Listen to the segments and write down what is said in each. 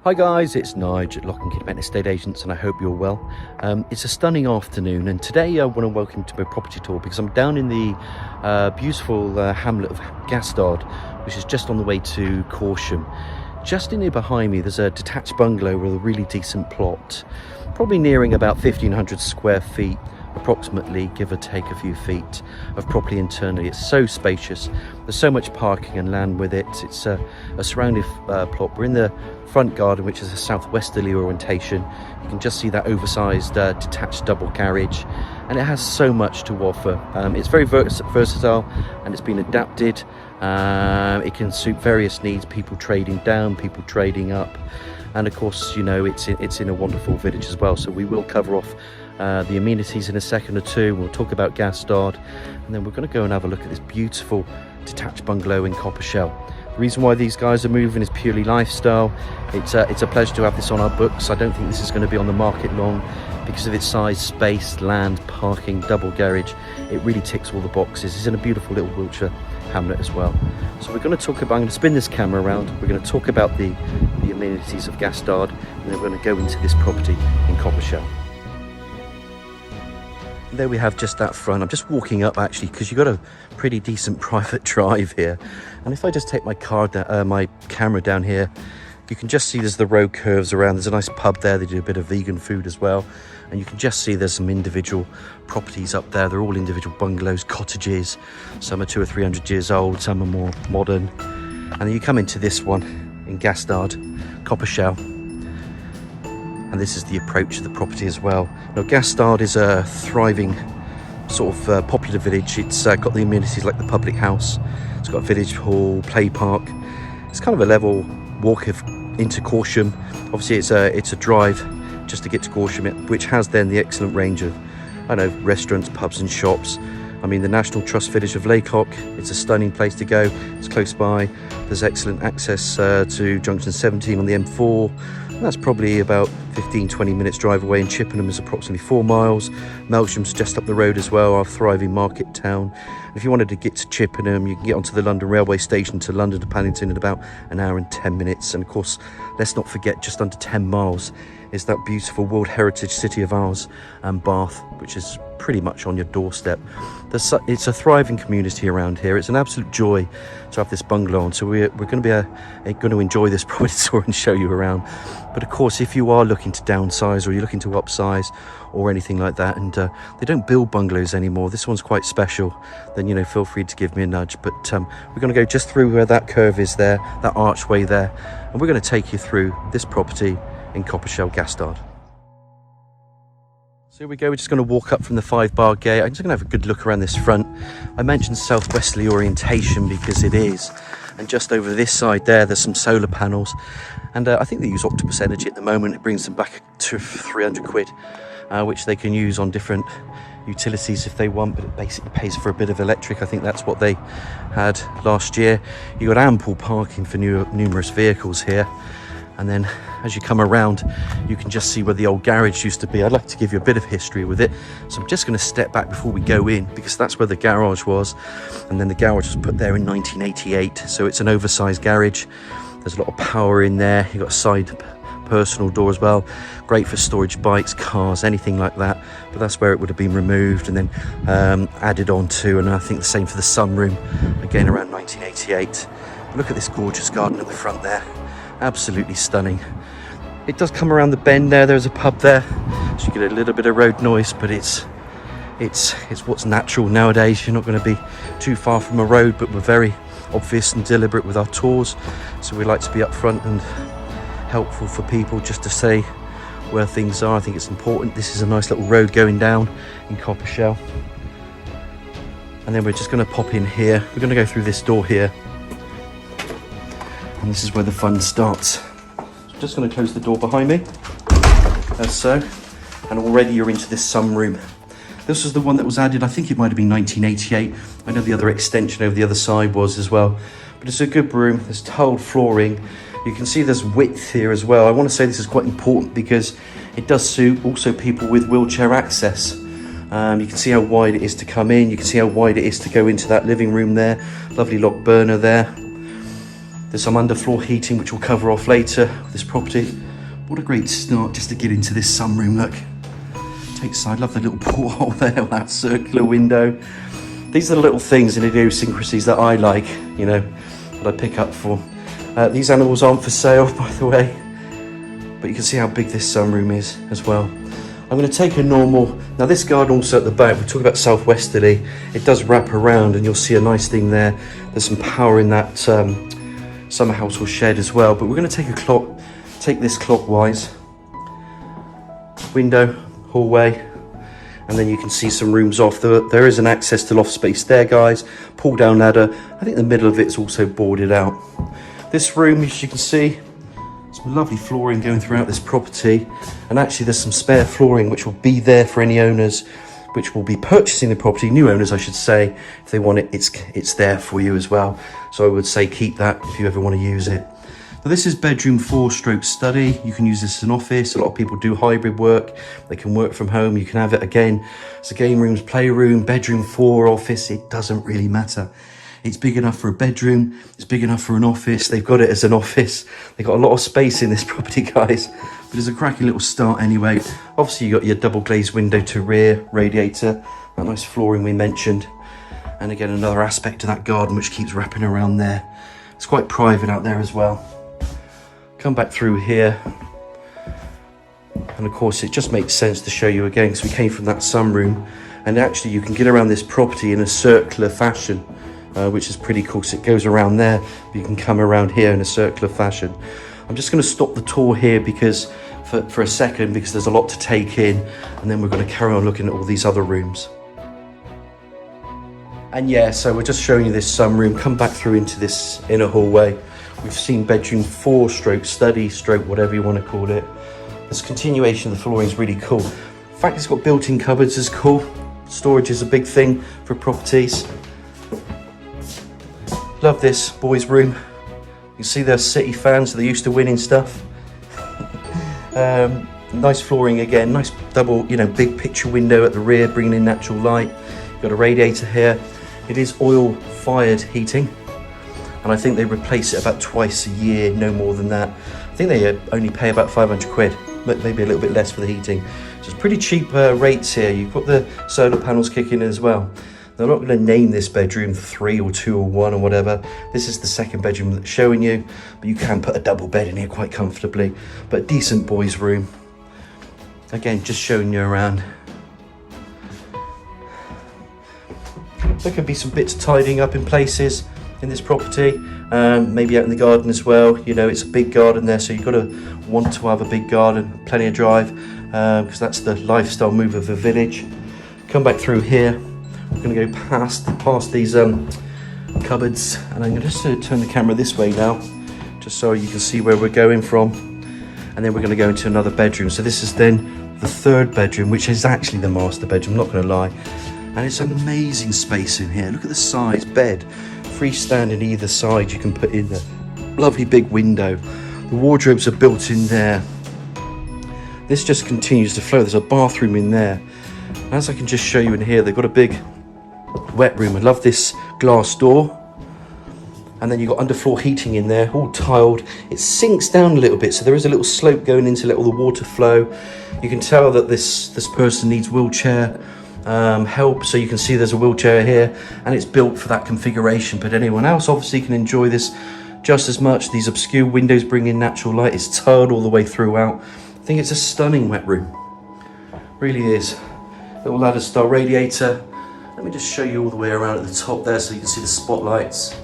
Hi guys, it's Nigel at Lock and Key Estate Agents, and I hope you're well. It's a stunning afternoon, and today I want to welcome you to my property tour because I'm down in the beautiful hamlet of Gastard, which is just on the way to Corsham. Just in here behind me there's a detached bungalow with a really decent plot, probably nearing about 1,500 square feet approximately, give or take a few feet of property internally. It's so spacious, there's so much parking and land with it. It's a surrounded plot. We're in the front garden, which is a southwesterly orientation. You can just see that oversized detached double garage, and it has so much to offer. It's very versatile and it's been adapted. It can suit various needs, people trading down, people trading up, and of course, you know, it's in a wonderful village as well. So we will cover off the amenities in a second or two. We'll talk about Gastard, and then we're going to go and have a look at this beautiful detached bungalow in Coppershell. The reason why these guys are moving is purely lifestyle. It's a pleasure to have this on our books. I don't think this is going to be on the market long because of its size, space, land, parking, double garage. It really ticks all the boxes. It's in a beautiful little Wiltshire hamlet as well. So we're going to talk about, I'm going to spin this camera around. We're going to talk about the amenities of Gastard, and then we're going to go into this property in Coppershell. There we have just that front. I'm just walking up actually because you've got a pretty decent private drive here, and if I just take my camera down here, you can just see there's the road curves around. There's a nice pub there. They do a bit of vegan food as well, and you can just see there's some individual properties up there. They're all individual bungalows, cottages. Some are 200 or 300 years old, some are more modern. And then you come into this one in Gastard, Coppershell, and this is the approach to the property as well. Now, Gastard is a thriving sort of popular village. It's got the amenities like the public house. It's got a village hall, play park. It's kind of a level walk into Corsham. Obviously, it's a drive just to get to Corsham, which has then the excellent range of, I know, restaurants, pubs and shops. I mean, the National Trust village of Laycock, it's a stunning place to go. It's close by. There's excellent access to junction 17 on the M4. And that's probably about 15-20 minutes drive away, and Chippenham is approximately 4 miles. Melksham's just up the road as well, our thriving market town. If you wanted to get to Chippenham, you can get onto the London railway station to London to Paddington in about an hour and 10 minutes. And of course, let's not forget, just under 10 miles is that beautiful World Heritage city of ours, Bath, which is pretty much on your doorstep. It's a thriving community around here. It's an absolute joy to have this bungalow on. So we're going to enjoy this property tour and show you around. But of course, if you are looking to downsize, or you're looking to upsize or anything like that, and they don't build bungalows anymore, this one's quite special, then, you know, feel free to give me a nudge. But we're going to go just through where that curve is there, that archway there, and we're going to take you through this property in Coppershell, Gastard. So here we go. We're just going to walk up from the 5-bar gate. I'm just going to have a good look around this front. I mentioned southwesterly orientation because it is, and just over this side there's some solar panels, and I think they use Octopus energy at the moment. It brings them back to 300 quid, which they can use on different utilities if they want, but it basically pays for a bit of electric. I think that's what they had last year. You got ample parking for numerous vehicles here. And then as you come around, you can just see where the old garage used to be. I'd like to give you a bit of history with it. So I'm just going to step back before we go in, because that's where the garage was. And then the garage was put there in 1988. So it's an oversized garage. There's a lot of power in there. You've got a side personal door as well. Great for storage, bikes, cars, anything like that. But that's where it would have been removed and then added on to. And I think the same for the sunroom, again around 1988. But look at this gorgeous garden at the front there. Absolutely stunning. It does come around the bend there. There's a pub there, so you get a little bit of road noise, but it's what's natural nowadays. You're not going to be too far from a road, but we're very obvious and deliberate with our tours, so we like to be upfront and helpful for people just to say where things are. I think it's important. This is a nice little road going down in Coppershell, and then we're just going to pop in here. We're going to go through this door here, and this is where the fun starts. So I'm just going to close the door behind me, as so, and already you're into this sunroom. This was the one that was added, I think it might have been 1988. I know the other extension over the other side was as well, but it's a good room. There's tiled flooring. You can see there's width here as well. I want to say this is quite important because it does suit also people with wheelchair access. You can see how wide it is to come in. You can see how wide it is to go into that living room there. Lovely log burner there. There's some underfloor heating, which we'll cover off later with this property. What a great start just to get into this sunroom, look. Take side, love the little porthole there, that circular window. These are the little things and idiosyncrasies that I like, you know, that I pick up for. These animals aren't for sale, by the way, but you can see how big this sunroom is as well. I'm going to take a normal, now this garden also at the back, we talk about southwesterly, it does wrap around and you'll see a nice thing there. There's some power in that summer house or shed as well, but we're going to take this clockwise. Window, hallway, and then you can see some rooms off. There is an access to loft space there, guys. Pull down ladder. I think the middle of it's also boarded out. This room, as you can see, some lovely flooring going throughout this property, and actually there's some spare flooring which will be there for any owners which will be purchasing the property, new owners I should say. If they want it, it's there for you as well. So I would say keep that if you ever want to use it. Now this is bedroom 4 stroke study. You can use this as an office. A lot of people do hybrid work. They can work from home. You can have it again as a game room, playroom, bedroom 4 office. It doesn't really matter. It's big enough for a bedroom. It's big enough for an office. They've got it as an office. They've got a lot of space in this property, guys. But it's a cracking little start anyway. Obviously, you got your double glazed window to rear, radiator, that nice flooring we mentioned. And again, another aspect to that garden which keeps wrapping around there. It's quite private out there as well. Come back through here. And of course, it just makes sense to show you again because we came from that sunroom. And actually, you can get around this property in a circular fashion. Which is pretty cool. So it goes around there, but you can come around here in a circular fashion. I'm just going to stop the tour here because for a second, because there's a lot to take in, and then we're going to carry on looking at all these other rooms. And yeah, so we're just showing you this sunroom. Come back through into this inner hallway. We've seen bedroom 4 stroke study stroke whatever you want to call it. This continuation of the flooring is really cool. In fact, it's got built-in cupboards is cool. Storage is a big thing for properties. Love this boys' room. You can see they're City fans, so they're used to winning stuff. Nice flooring again, nice double, big picture window at the rear, bringing in natural light. You've got a radiator here. It is oil-fired heating, and I think they replace it about twice a year, no more than that. I think they only pay about 500 quid, maybe a little bit less for the heating. So it's pretty cheap rates here. You've got the solar panels kicking in as well. They're not going to name this bedroom 3 or 2 or 1 or whatever. This is the second bedroom that's showing you, but you can put a double bed in here quite comfortably. But decent boys' room. Again, just showing you around. There could be some bits tidying up in places in this property. Maybe out in the garden as well. It's a big garden there, so you've got to want to have a big garden, plenty of drive, because that's the lifestyle move of the village. Come back through here. We're going to go past these cupboards, and I'm going to just turn the camera this way now, just so you can see where we're going from. And then we're going to go into another bedroom. So this is then the 3rd bedroom, which is actually the master bedroom, not going to lie. And it's amazing space in here. Look at the size, bed, freestanding either side you can put in there. Lovely big window. The wardrobes are built in there. This just continues to flow. There's a bathroom in there. As I can just show you in here, they've got a big wet room. I love this glass door. And then you've got underfloor heating in there, all tiled. It sinks down a little bit, so there is a little slope going in to let all the water flow. You can tell that this person needs wheelchair help, so you can see there's a wheelchair here, and it's built for that configuration. But anyone else obviously can enjoy this just as much. These obscure windows bring in natural light. It's tiled all the way throughout. I think it's a stunning wet room. Really is. Little ladder style radiator. Let me just show you all the way around at the top there so you can see the spotlights.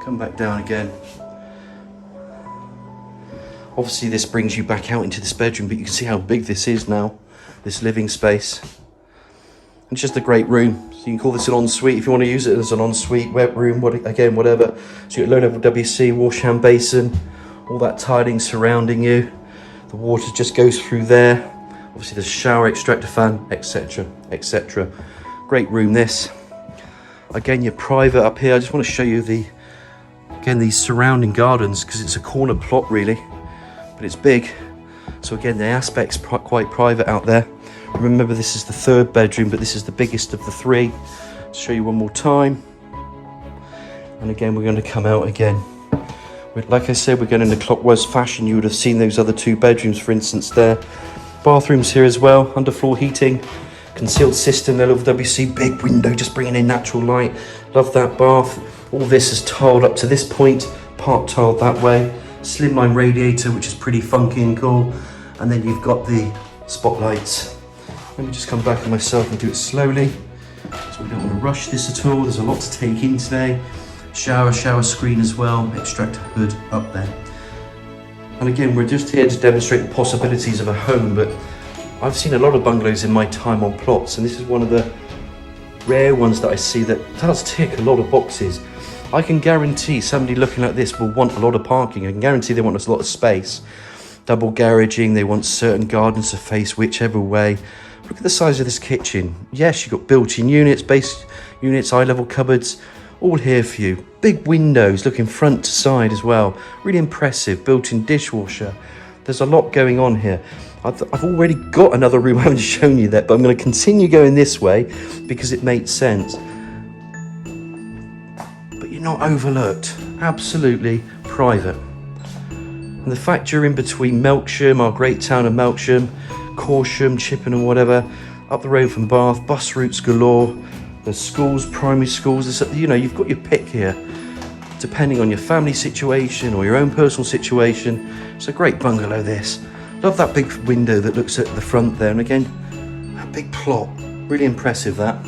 Come back down again. Obviously this brings you back out into this bedroom, but you can see how big this is now, this living space. It's just a great room. So you can call this an ensuite if you want to use it as an ensuite, wet room, whatever. So you've got low level WC, wash hand basin, all that tiling surrounding you. The water just goes through there. Obviously there's shower, extractor fan, etc, etc. Great room this. Again, you're private up here. I just want to show you these surrounding gardens, because it's a corner plot really, but it's big. So again, the aspect's quite private out there. Remember, this is the 3rd bedroom, but this is the biggest of the 3. To show you one more time. And again, we're going to come out again. Like I said, we're going in the clockwise fashion. You would have seen those other 2 bedrooms, for instance, there. Bathrooms here as well, underfloor heating, concealed system, LWC, big window, just bringing in natural light. Love that bath. All this is tiled up to this point, part tiled that way. Slimline radiator, which is pretty funky and cool. And then you've got the spotlights. Let me just come back on myself and do it slowly. So we don't want to rush this at all. There's a lot to take in today. Shower screen as well, extractor hood up there. And again, we're just here to demonstrate the possibilities of a home, but I've seen a lot of bungalows in my time on plots, and this is one of the rare ones that I see that does tick a lot of boxes. I can guarantee somebody looking at this will want a lot of parking. I can guarantee they want a lot of space. Double garaging, they want certain gardens to face whichever way. Look at the size of this kitchen. Yes, you've got built-in units, base units, eye-level cupboards, all here for you. Big windows looking front to side as well. Really impressive, built-in dishwasher. There's a lot going on here. I've already got another room, I haven't shown you that, but I'm going to continue going this way because it makes sense. But you're not overlooked. Absolutely private. And the fact you're in between Melksham, our great town of Melksham, Corsham, Chippenham, whatever, up the road from Bath, bus routes galore. There's schools, primary schools, you know, you've got your pick here. Depending on your family situation or your own personal situation. It's a great bungalow, this. Love that big window that looks at the front there. And again, that big plot. Really impressive, that.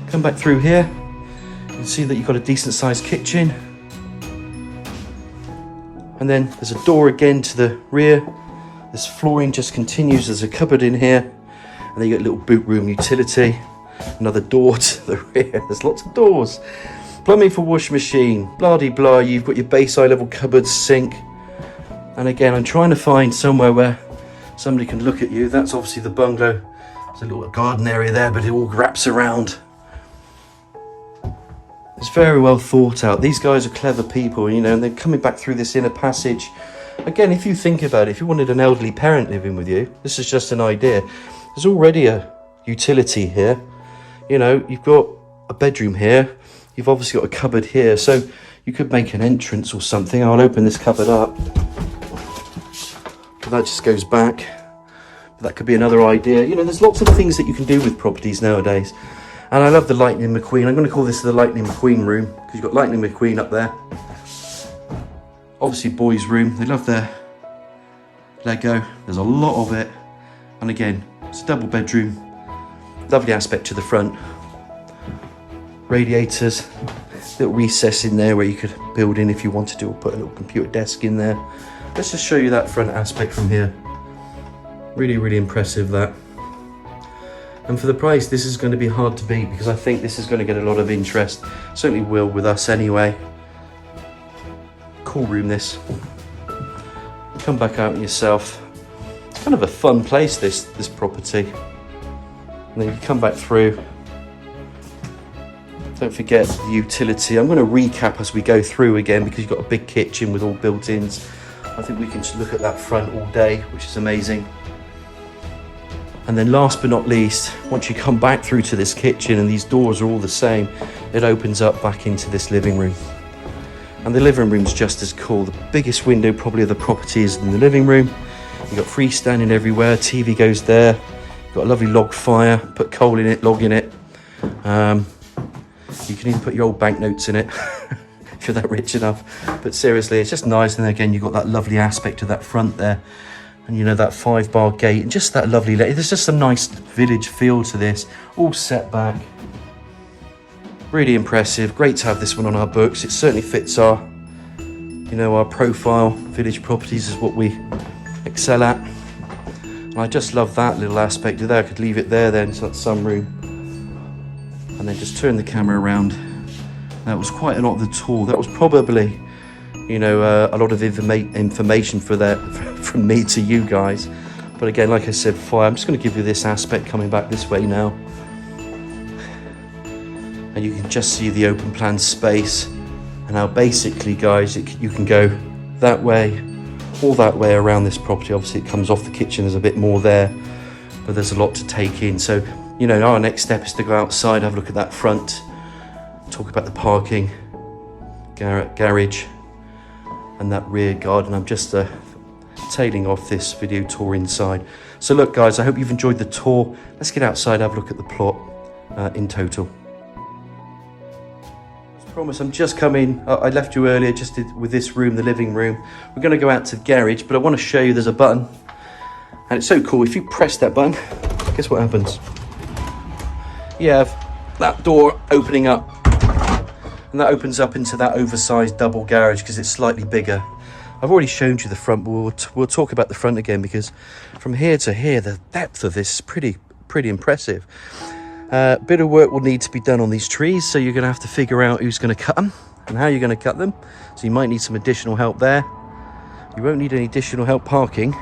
Come back through here. You can see that you've got a decent sized kitchen. And then there's a door again to the rear. This flooring just continues. There's a cupboard in here. And then you got a little boot room utility. Another door to the rear. There's lots of doors. Plumbing for washing machine. Blah de blah. You've got your base eye level cupboard, sink. And again, I'm trying to find somewhere where somebody can look at you. That's obviously the bungalow. There's a little garden area there, but it all wraps around. It's very well thought out. These guys are clever people, you know, and they're coming back through this inner passage. Again, if you think about it, if you wanted an elderly parent living with you, this is just an idea. There's already a utility here. You know, you've got a bedroom here. You've obviously got a cupboard here. So you could make an entrance or something. I'll open this cupboard up. But that just goes back. But that could be another idea. You know, there's lots of things that you can do with properties nowadays. And I love the Lightning McQueen. I'm going to call this the Lightning McQueen room because you've got Lightning McQueen up there. Obviously, boys' room. They love their Lego. There's a lot of it. And again, it's a double bedroom. Lovely aspect to the front. Radiators. Little recess in there where you could build in if you wanted to, or put a little computer desk in there. Let's just show you that front aspect from here. Really, really impressive, that. And for the price, this is going to be hard to beat because I think this is going to get a lot of interest. Certainly will with us anyway. Cool room, this. Come back out yourself. It's kind of a fun place, this property. And then you come back through. Don't forget the utility. I'm going to recap as we go through again because you've got a big kitchen with all built-ins. I think we can just look at that front all day, which is amazing. And then last but not least, once you come back through to this kitchen and these doors are all the same, it opens up back into this living room. And the living room's just as cool. The biggest window probably of the property is in the living room. You've got freestanding everywhere, TV goes there. You've got a lovely log fire, put coal in it, log in it. You can even put your old banknotes in it if you're that rich enough. But seriously, it's just nice. And again, you've got that lovely aspect of that front there. And you know, that 5-bar gate and just that lovely, there's just a nice village feel to this, all set back. Really impressive. Great to have this one on our books. It certainly fits our, you know, our profile. Village properties is what we excel at. And I just love that little aspect of there. I could leave it there then, so that's sunroom. And then just turn the camera around. That was quite a lot of the tour. That was probably, you know, a lot of information for that from me to you guys. But again, like I said before, I'm just going to give you this aspect coming back this way now. And you can just see the open plan space. And now basically, guys, you can go that way, or that way around this property. Obviously, it comes off the kitchen. There's a bit more there, but there's a lot to take in. So, you know, our next step is to go outside, have a look at that front, talk about the parking, garage. and that rear garden. I'm just tailing off this video tour inside. So look guys, I hope you've enjoyed the tour. Let's get outside, have a look at the plot in total. As promised, I'm just coming. I left you earlier just with this room, the living room. We're going to go out to the garage, but I want to show you there's a button, and it's so cool. If you press that button, guess what happens? You have that door opening up, and that opens up into that oversized double garage because it's slightly bigger. I've already shown you the front, but we'll talk about the front again, because from here to here, the depth of this is pretty impressive. A bit of work will need to be done on these trees, so you're going to have to figure out who's going to cut them and how you're going to cut them. So you might need some additional help there. You won't need any additional help parking.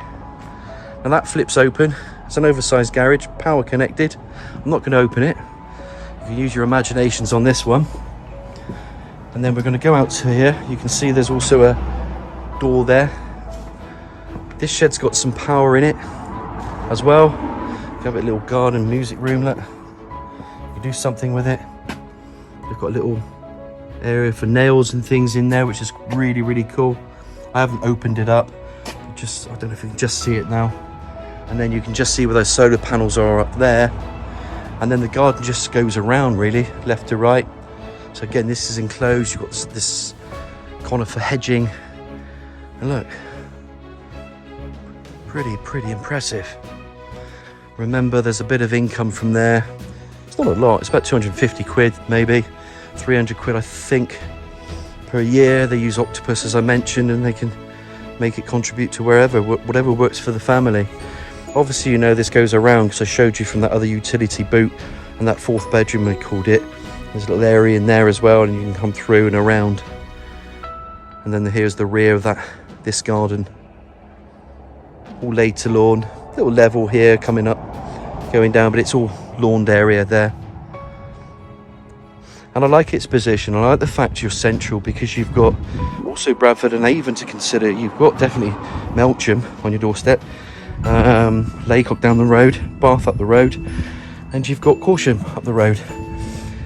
And that flips open. It's an oversized garage, power connected. I'm not going to open it. You can use your imaginations on this one. And then we're going to go out to here. You can see there's also a door there. This shed's got some power in it as well. You have a little garden music roomlet. You do something with it. We've got a little area for nails and things in there, which is really cool. I haven't opened it up. I don't know if you can just see it now. And then you can just see where those solar panels are up there. And then the garden just goes around really, left to right. So again, this is enclosed. You've got this conifer hedging. And look, pretty impressive. Remember, there's a bit of income from there. It's not a lot. It's about 250 quid, maybe 300 quid, I think, per year. They use Octopus, as I mentioned, and they can make it contribute to whatever works for the family. Obviously, you know, this goes around because I showed you from that other utility boot and that fourth bedroom, I called it. There's a little area in there as well, and you can come through and around. And then here's the rear of this garden, all laid to lawn. Little level here coming up, going down, but it's all lawned area there. And I like its position. I like the fact you're central, because you've got also Bradford and Avon to consider. You've got definitely Melksham on your doorstep, Laycock down the road, Bath up the road, and you've got Corsham up the road.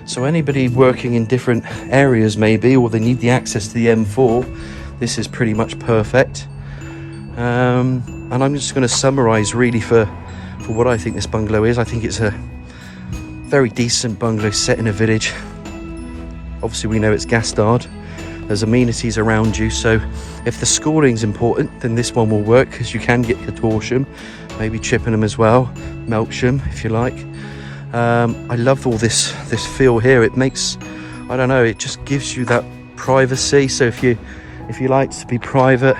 So anybody working in different areas maybe, or they need the access to the M4, this is pretty much perfect. And I'm just going to summarise really for what I think this bungalow is. I think it's a very decent bungalow set in a village. Obviously we know it's Gastard. There's amenities around you, so if the scoring's important, then this one will work, because you can get Horsham, maybe Chippenham as well, Melksham if you like. I love all this feel here. It makes, I don't know, it just gives you that privacy. So if you like to be private,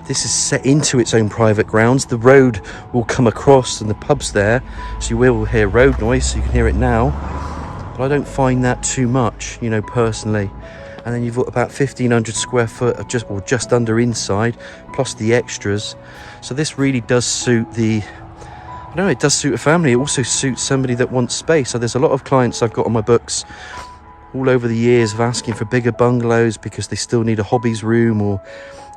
this is set into its own private grounds. The road will come across and the pub's there, so you will hear road noise, so you can hear it now. But I don't find that too much, you know, personally. And then you've got about 1,500 square foot of just under inside, plus the extras. So this really does suit it does suit a family. It also suits somebody that wants space. So there's a lot of clients I've got on my books all over the years of asking for bigger bungalows because they still need a hobbies room, or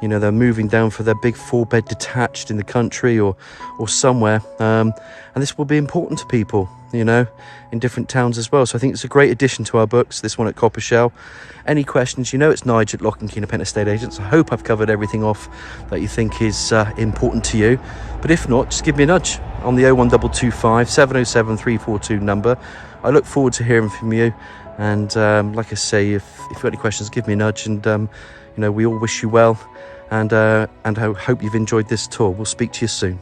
you know, they're moving down for their big 4-bed detached in the country or somewhere. And this will be important to people, you know, in different towns as well. So I think it's a great addition to our books, this one at Coppershell. Any questions, you know, it's Nigel at Lock and Key Independent Estate Agents. I hope I've covered everything off that you think is important to you. But if not, just give me a nudge on the 01225 707 342 number. I look forward to hearing from you. And like I say, if you've got any questions, give me a nudge. And, you know, we all wish you well. And I hope you've enjoyed this tour. We'll speak to you soon.